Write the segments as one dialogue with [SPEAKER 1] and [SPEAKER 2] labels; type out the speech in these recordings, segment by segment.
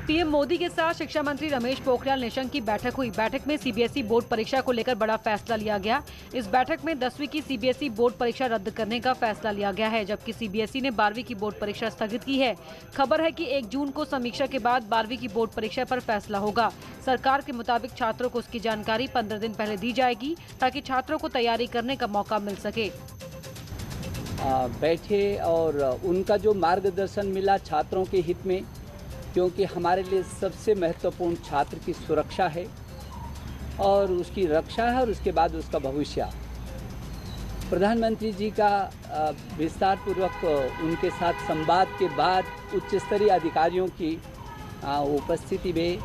[SPEAKER 1] PM Modi के साथ शिक्षा मंत्री रमेश पोखरियाल निशंक की बैठक हुई। बैठक में सीबीएसई बोर्ड परीक्षा को लेकर बड़ा फैसला लिया गया। इस बैठक में 10वीं की सीबीएसई बोर्ड परीक्षा रद्द करने का फैसला लिया गया है, जबकि सीबीएसई ने 12वीं की बोर्ड परीक्षा स्थगित की है। खबर है कि 1 जून को समीक्षा के बाद 12वीं की बोर्ड परीक्षा पर फैसला होगा। सरकार के मुताबिक छात्रों को उसकी जानकारी 15 दिन पहले दी जाएगी, ताकि छात्रों को तैयारी करने का मौका मिल सके।
[SPEAKER 2] बैठे और उनका जो मार्गदर्शन मिला छात्रों के हित में, क्योंकि हमारे लिए सबसे महत्वपूर्ण छात्र की सुरक्षा है और उसकी रक्षा है और उसके बाद उसका भविष्य। प्रधानमंत्री जी का विस्तार पूर्वक उनके साथ संवाद के बाद उच्च स्तरीय अधिकारियों की उपस्थिति में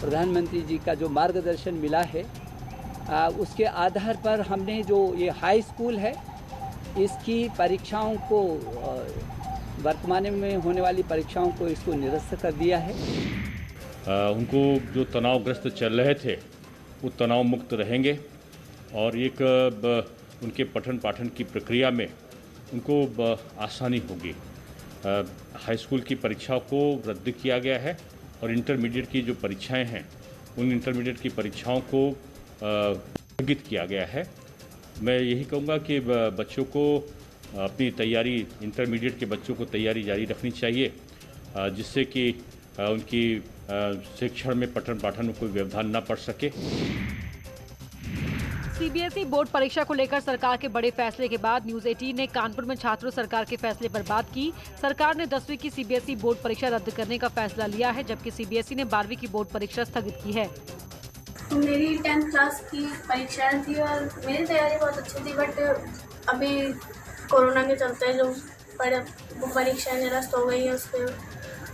[SPEAKER 2] प्रधानमंत्री जी का जो मार्गदर्शन मिला है, उसके आधार पर हमने जो ये हाई स्कूल है इसकी परीक्षाओं को, वर्तमान में होने वाली परीक्षाओं को, इसको निरस्त कर दिया है।
[SPEAKER 3] उनको जो तनावग्रस्त चल रहे थे वो तनाव मुक्त रहेंगे और एक उनके पठन पाठन की प्रक्रिया में उनको आसानी होगी। हाई स्कूल की परीक्षाओं को रद्द किया गया है और इंटरमीडिएट की जो परीक्षाएं हैं उन इंटरमीडिएट की परीक्षाओं को स्थगित किया गया है। मैं यही कहूँगा कि बच्चों को अपनी तैयारी, इंटरमीडिएट के बच्चों को तैयारी जारी रखनी चाहिए, जिससे कि उनकी शिक्षण में पठन पाठन में कोई व्यवधान न पड़ सके।
[SPEAKER 1] सीबीएसई बोर्ड परीक्षा को लेकर सरकार के बड़े फैसले के बाद न्यूज 18 ने कानपुर में छात्रों सरकार के फैसले पर बात की। सरकार ने 10वीं की सीबीएसई बोर्ड परीक्षा रद्द करने का फैसला लिया है, जबकि सीबीएसई ने 12वीं की बोर्ड परीक्षा स्थगित की है।
[SPEAKER 4] मेरी 10th क्लास की परीक्षाएं थी और मेरी तैयारी बहुत अच्छी थी, बट अभी कोरोना के चलते जो परीक्षाएं निरस्त हो गई है उसके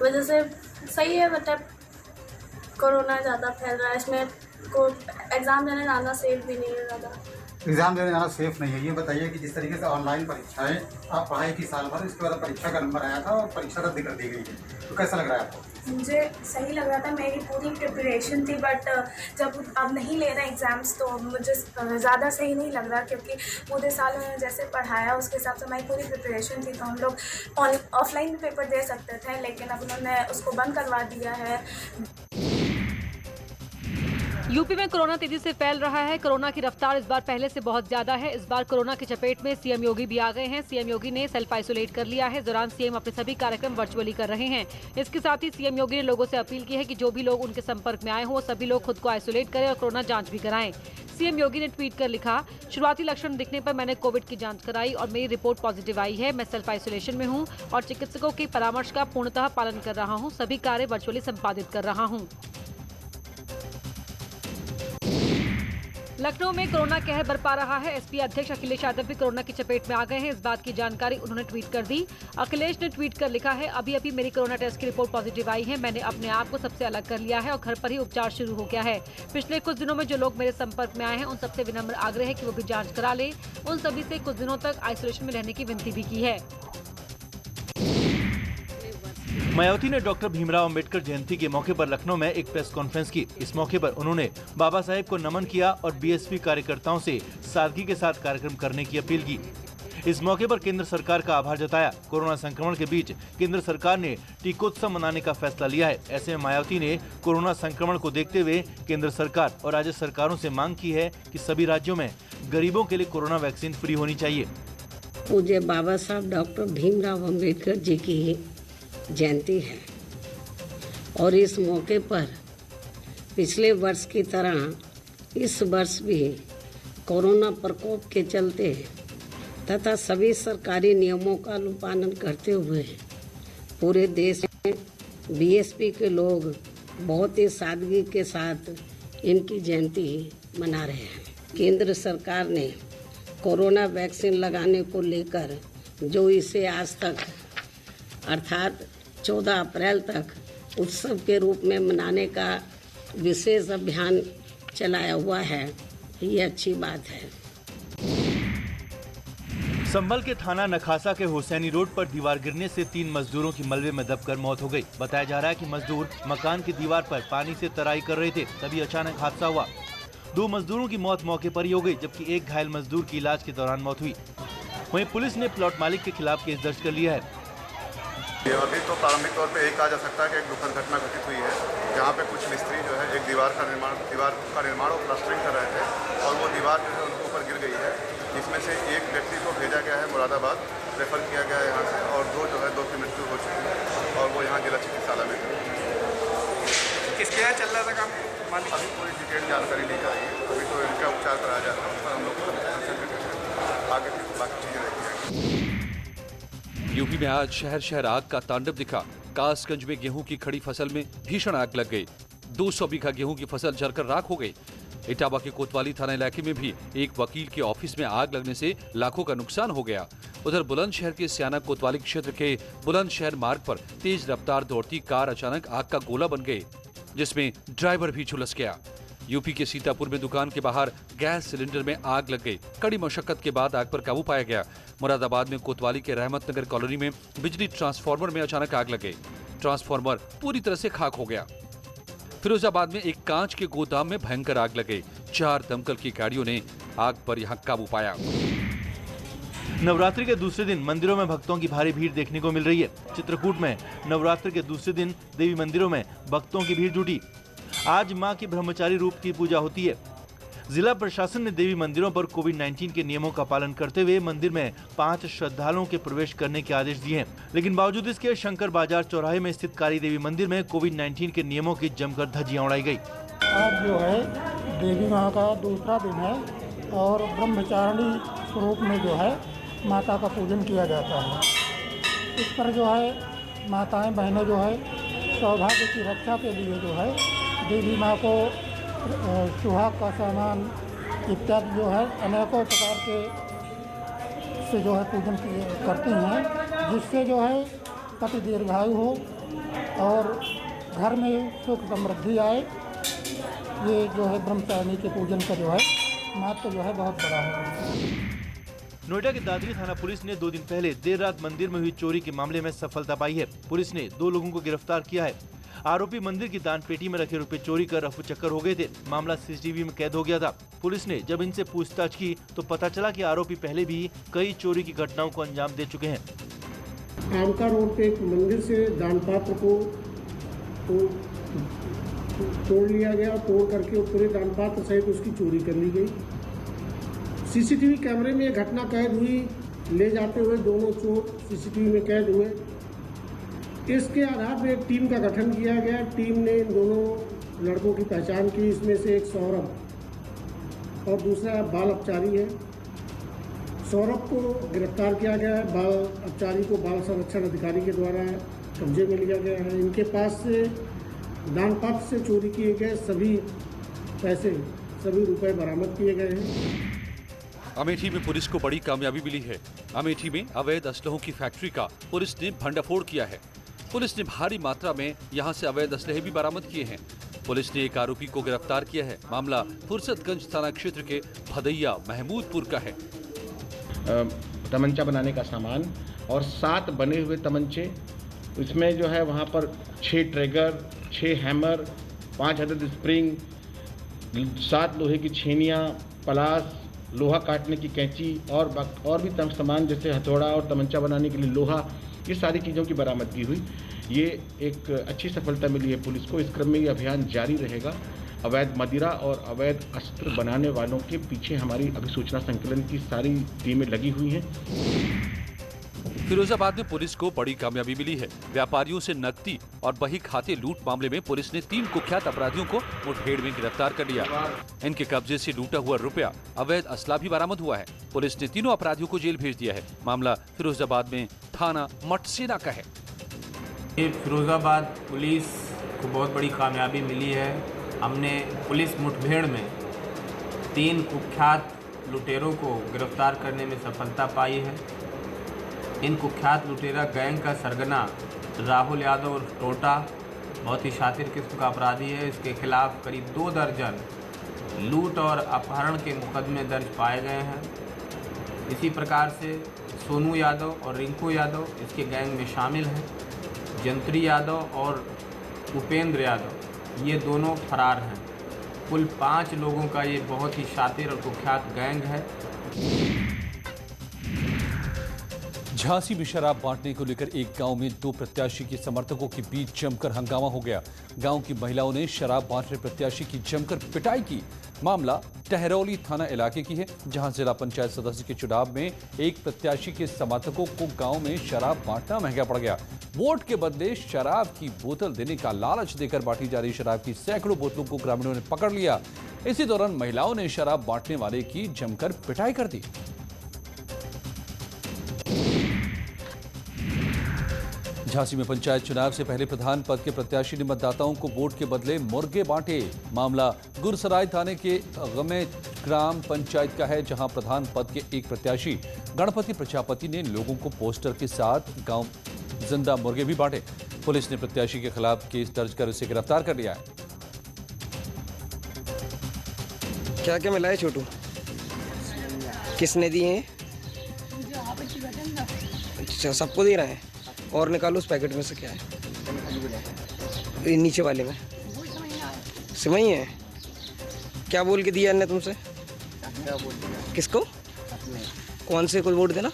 [SPEAKER 4] वजह से सही है, मतलब कोरोना ज़्यादा फैल रहा है, इसमें को एग्ज़ाम देने जाना सेफ भी नहीं है ज़्यादा।
[SPEAKER 5] एग्ज़ाम देने जाना सेफ नहीं है। ये बताइए कि जिस तरीके से ऑनलाइन परीक्षाएं आप पढ़ाई की साल भर, इसके बाद परीक्षा का नंबर आया था और परीक्षा रद्द कर दी गई है, तो कैसा लग रहा है आपको?
[SPEAKER 4] मुझे सही लग रहा था, मेरी पूरी प्रिपरेशन थी, बट जब अब नहीं ले रहे एग्ज़ाम्स तो मुझे ज़्यादा सही नहीं लग रहा, क्योंकि पूरे साल में जैसे पढ़ाया उसके हिसाब से हमारी पूरी प्रिपरेशन थी, तो हम लोग ऑफलाइन पेपर दे सकते थे, लेकिन अब उन्होंने उसको बंद करवा दिया है।
[SPEAKER 1] यूपी में कोरोना तेजी से फैल रहा है। कोरोना की रफ्तार इस बार पहले से बहुत ज्यादा है। इस बार कोरोना की चपेट में सीएम योगी भी आ गए हैं। सीएम योगी ने सेल्फ आइसोलेट कर लिया है। इस दौरान सीएम अपने सभी कार्यक्रम वर्चुअली कर रहे हैं। इसके साथ ही सीएम योगी ने लोगों से अपील की है कि जो भी लोग उनके संपर्क में आए हों सभी लोग खुद को आइसोलेट करें और कोरोना जांच भी कराएं। सीएम योगी ने ट्वीट कर लिखा, शुरुआती लक्षण दिखने पर मैंने कोविड की जांच कराई और मेरी रिपोर्ट पॉजिटिव आई है। मैं सेल्फ आइसोलेशन में हूं और चिकित्सकों के परामर्श का पूर्णतः पालन कर रहा हूं। सभी कार्य वर्चुअली संपादित कर रहा हूं। लखनऊ में कोरोना कहर बरपा रहा है। एसपी अध्यक्ष अखिलेश यादव भी कोरोना की चपेट में आ गए हैं। इस बात की जानकारी उन्होंने ट्वीट कर दी। अखिलेश ने ट्वीट कर लिखा है, अभी मेरी कोरोना टेस्ट की रिपोर्ट पॉजिटिव आई है। मैंने अपने आप को सबसे अलग कर लिया है और घर पर ही उपचार शुरू हो गया है। पिछले कुछ दिनों में जो लोग मेरे संपर्क में आए हैं उन सबसे विनम्र आग्रह है कि वो भी जांच करा ले। उन सभी से कुछ दिनों तक आइसोलेशन में रहने की विनती भी की है।
[SPEAKER 6] मायावती ने डॉक्टर भीमराव अंबेडकर जयंती के मौके पर लखनऊ में एक प्रेस कॉन्फ्रेंस की। इस मौके पर उन्होंने बाबा साहेब को नमन किया और बीएसपी कार्यकर्ताओं से सादगी के साथ कार्यक्रम करने की अपील की। इस मौके पर केंद्र सरकार का आभार जताया। कोरोना संक्रमण के बीच केंद्र सरकार ने टीकोत्सव मनाने का फैसला लिया है। ऐसे में मायावती ने कोरोना संक्रमण को देखते हुए केंद्र सरकार और राज्य सरकारों से मांग की है कि सभी राज्यों में गरीबों के लिए कोरोना वैक्सीन फ्री होनी चाहिए।
[SPEAKER 7] पूज्य बाबा साहब डॉक्टर भीमराव अंबेडकर जी की जयंती है और इस मौके पर पिछले वर्ष की तरह इस वर्ष भी कोरोना प्रकोप के चलते तथा सभी सरकारी नियमों का अनुपालन करते हुए पूरे देश में बीएसपी के लोग बहुत ही सादगी के साथ इनकी जयंती मना रहे हैं। केंद्र सरकार ने कोरोना वैक्सीन लगाने को लेकर जो इसे आज तक अर्थात 14 अप्रैल तक उत्सव के रूप में मनाने का विशेष अभियान चलाया हुआ है, ये अच्छी बात है।
[SPEAKER 6] संभल के थाना नखासा के हुसैनी रोड पर दीवार गिरने से 3 मजदूरों की मलबे में दबकर मौत हो गई। बताया जा रहा है कि मजदूर मकान की दीवार पर पानी से तराई कर रहे थे, तभी अचानक हादसा हुआ। 2 मजदूरों की मौत मौके पर ही हो गई, जबकि एक घायल मजदूर की इलाज के दौरान मौत हुई। वहीं पुलिस ने प्लॉट मालिक के खिलाफ केस दर्ज कर लिया है।
[SPEAKER 8] अभी तो प्रारंभिक तौर पे यही कहा जा सकता है कि एक दुखद घटना घटित हुई है। दीवार का निर्माण और प्लास्टरिंग कर रहे थे और वो दीवार जो है उनके ऊपर गिर गई है, जिसमें से एक व्यक्ति को भेजा गया है मुरादाबाद, रेफर किया गया है यहाँ से, और दो की मृत्यु हो चुकी है और वो यहाँ जिला चिकित्सालय में है।
[SPEAKER 9] किसके यहाँ चल रहा था काम?
[SPEAKER 8] अभी पूरी डिटेल जानकारी ली जा रही है, अभी तो इनका उपचार कराया जा रहा है, उस पर हम लोग आगे बाकी चीज़ें रहेंगी।
[SPEAKER 10] यूपी में आज शहर शहर आग का तांडव दिखा। कासगंज में गेहूं की खड़ी फसल में भीषण आग लग गई। 200 बीघा गेहूं की फसल जलकर राख हो गई। इटावा के कोतवाली थाना इलाके में भी एक वकील के ऑफिस में आग लगने से लाखों का नुकसान हो गया। उधर बुलंदशहर के सियाना कोतवाली क्षेत्र के बुलंदशहर मार्ग पर तेज रफ्तार दौड़ती कार अचानक आग का गोला बन गई, जिसमें ड्राइवर भी झुलस गया। यूपी के सीतापुर में दुकान के बाहर गैस सिलेंडर में आग लग गई। कड़ी मशक्कत के बाद आग पर काबू पाया गया। मुरादाबाद में कोतवाली के रहमत नगर कॉलोनी में बिजली ट्रांसफार्मर में अचानक आग लग गई। ट्रांसफार्मर पूरी तरह से खाक हो गया। फिरोजाबाद में एक कांच के गोदाम में भयंकर आग लग गई। 4 दमकल की गाड़ियों ने आग पर यहां काबू पाया।
[SPEAKER 6] नवरात्रि के दूसरे दिन मंदिरों में भक्तों की भारी भीड़ देखने को मिल रही है। चित्रकूट में नवरात्रि के दूसरे दिन देवी मंदिरों में भक्तों की भीड़ जुटी। आज मां की ब्रह्मचारी रूप की पूजा होती है। जिला प्रशासन ने देवी मंदिरों पर कोविड-19 के नियमों का पालन करते हुए मंदिर में 5 श्रद्धालुओं के प्रवेश करने के आदेश दिए हैं। लेकिन बावजूद इसके शंकर बाजार चौराहे में स्थित काली देवी मंदिर में कोविड-19 के नियमों की जमकर धज्जियां उड़ाई गई।
[SPEAKER 11] आज जो है देवी माँ का दूसरा दिन है और ब्रह्मचारिणी स्वरूप में जो है माता का पूजन किया जाता है। इस पर जो है माताएं बहनें जो है सौभाग्य की रक्षा के लिए जो है देवी माँ को सुहाग का सामान इत्यादि जो है अनेकों प्रकार के से जो है पूजन करती हैं, जिससे जो है पति दीर्घायु हो और घर में सुख समृद्धि आए। ये जो है ब्रह्मचारिणी के पूजन का जो है महत्व जो है बहुत बड़ा है।
[SPEAKER 6] नोएडा के दादरी थाना पुलिस ने 2 दिन पहले देर रात मंदिर में हुई चोरी के मामले में सफलता पाई है। पुलिस ने 2 लोगों को गिरफ्तार किया है। आरोपी मंदिर की दान पेटी में रखे रुपए चोरी कर रफू चक्कर हो गए थे। मामला सीसीटीवी में कैद हो गया था। पुलिस ने जब इनसे पूछताछ की तो पता चला कि आरोपी पहले भी कई चोरी की घटनाओं को अंजाम दे चुके हैं।
[SPEAKER 12] आमका रोड पे एक मंदिर से दान पात्र को तोड़ लिया गया। तोड़ करके पूरे दान पात्र सहित उसकी चोरी कर ली गई। सीसीटीवी कैमरे में ये घटना कैद हुई। ले जाते हुए दोनों चोर सीसीटीवी में कैद हुए। इसके आधार पर एक टीम का गठन किया गया। टीम ने इन दोनों लड़कों की पहचान की। इसमें से एक सौरभ और दूसरा बाल अपचारी है। सौरभ को गिरफ्तार किया गया है। बाल अपचारी को बाल संरक्षण अधिकारी के द्वारा कब्जे में लिया गया है। इनके पास से दान पात्र से चोरी किए गए सभी रुपए बरामद किए गए हैं।
[SPEAKER 10] अमेठी में पुलिस को बड़ी कामयाबी मिली है। अमेठी में अवैध असलहों की फैक्ट्री का पुलिस ने भंडाफोड़ किया है। पुलिस ने भारी मात्रा में यहां से अवैध असलहे भी बरामद किए हैं। पुलिस ने एक आरोपी को गिरफ्तार किया है। मामला फुर्सतगंज थाना क्षेत्र के भदैया महमूदपुर का है।
[SPEAKER 13] तमंचा बनाने का सामान और 7 बने हुए तमंचे, इसमें जो है वहाँ पर 6 ट्रिगर, 6 हैमर, 5 अदद स्प्रिंग, 7 लोहे की छेनियाँ, पलास, लोहा काटने की कैंची और भी तमाम सामान जैसे हथौड़ा और तमंचा बनाने के लिए लोहा, ये सारी चीज़ों की बरामदगी हुई। ये एक अच्छी सफलता मिली है पुलिस को। इस क्रम में ये अभियान जारी रहेगा। अवैध मदिरा और अवैध अस्त्र बनाने वालों के पीछे हमारी अभिसूचना संकलन की सारी टीमें लगी हुई हैं।
[SPEAKER 10] फिरोजाबाद में पुलिस को बड़ी कामयाबी मिली है। व्यापारियों से नकदी और बही खाते लूट मामले में पुलिस ने 3 कुख्यात अपराधियों को मुठभेड़ में गिरफ्तार कर लिया। इनके कब्जे से लूटा हुआ रुपया, अवैध असला भी बरामद हुआ है। पुलिस ने तीनों अपराधियों को जेल भेज दिया है। मामला फिरोजाबाद में थाना मटसेना का है।
[SPEAKER 14] ये फिरोजाबाद पुलिस को बहुत बड़ी कामयाबी मिली है। हमने पुलिस मुठभेड़ में 3 कुख्यात लुटेरों को गिरफ्तार करने में सफलता पाई है। इन कुख्यात लुटेरा गैंग का सरगना राहुल यादव और टोटा बहुत ही शातिर किस्म का अपराधी है। इसके खिलाफ करीब 2 दर्जन लूट और अपहरण के मुकदमे दर्ज पाए गए हैं। इसी प्रकार से सोनू यादव और रिंकू यादव इसके गैंग में शामिल हैं। जंत्री यादव और उपेंद्र यादव ये दोनों फरार हैं। कुल 5 लोगों का ये बहुत ही शातिर और कुख्यात गैंग है।
[SPEAKER 10] झांसी में शराब बांटने को लेकर एक गांव में दो प्रत्याशी के समर्थकों के बीच जमकर हंगामा हो गया। गांव की महिलाओं ने शराब बांट रहे प्रत्याशी की जमकर पिटाई की। मामला टहरौली थाना इलाके की है, जहां जिला पंचायत सदस्य के चुनाव में एक प्रत्याशी के समर्थकों को गांव में शराब बांटना महंगा पड़ गया। वोट के बदले शराब की बोतल देने का लालच देकर बांटी जा रही शराब की सैकड़ों बोतलों को ग्रामीणों ने पकड़ लिया। इसी दौरान महिलाओं ने शराब बांटने वाले की जमकर पिटाई कर दी। झांसी में पंचायत चुनाव से पहले प्रधान पद के प्रत्याशी ने मतदाताओं को वोट के बदले मुर्गे बांटे। मामला गुरसराय थाने के गमे ग्राम पंचायत का है, जहां प्रधान पद के एक प्रत्याशी गणपति प्रजापति ने लोगों को पोस्टर के साथ गांव जिंदा मुर्गे भी बांटे। पुलिस ने प्रत्याशी के खिलाफ केस दर्ज कर उसे गिरफ्तार कर लिया है।
[SPEAKER 15] क्या क्या मिला है छोटू? किसने दिए हैं? अच्छा, सबको दे रहे हैं। और निकालो उस पैकेट में से क्या है? नीचे वाले में सिमई है। क्या बोल के दिया ने तुमसे? किसको? कौन से को वोट देना?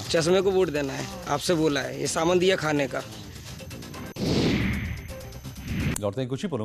[SPEAKER 15] चश्मे को वोट देना है, आपसे बोला है। ये सामान दिया खाने का।
[SPEAKER 10] लौटते हैं कुछ ही पलों।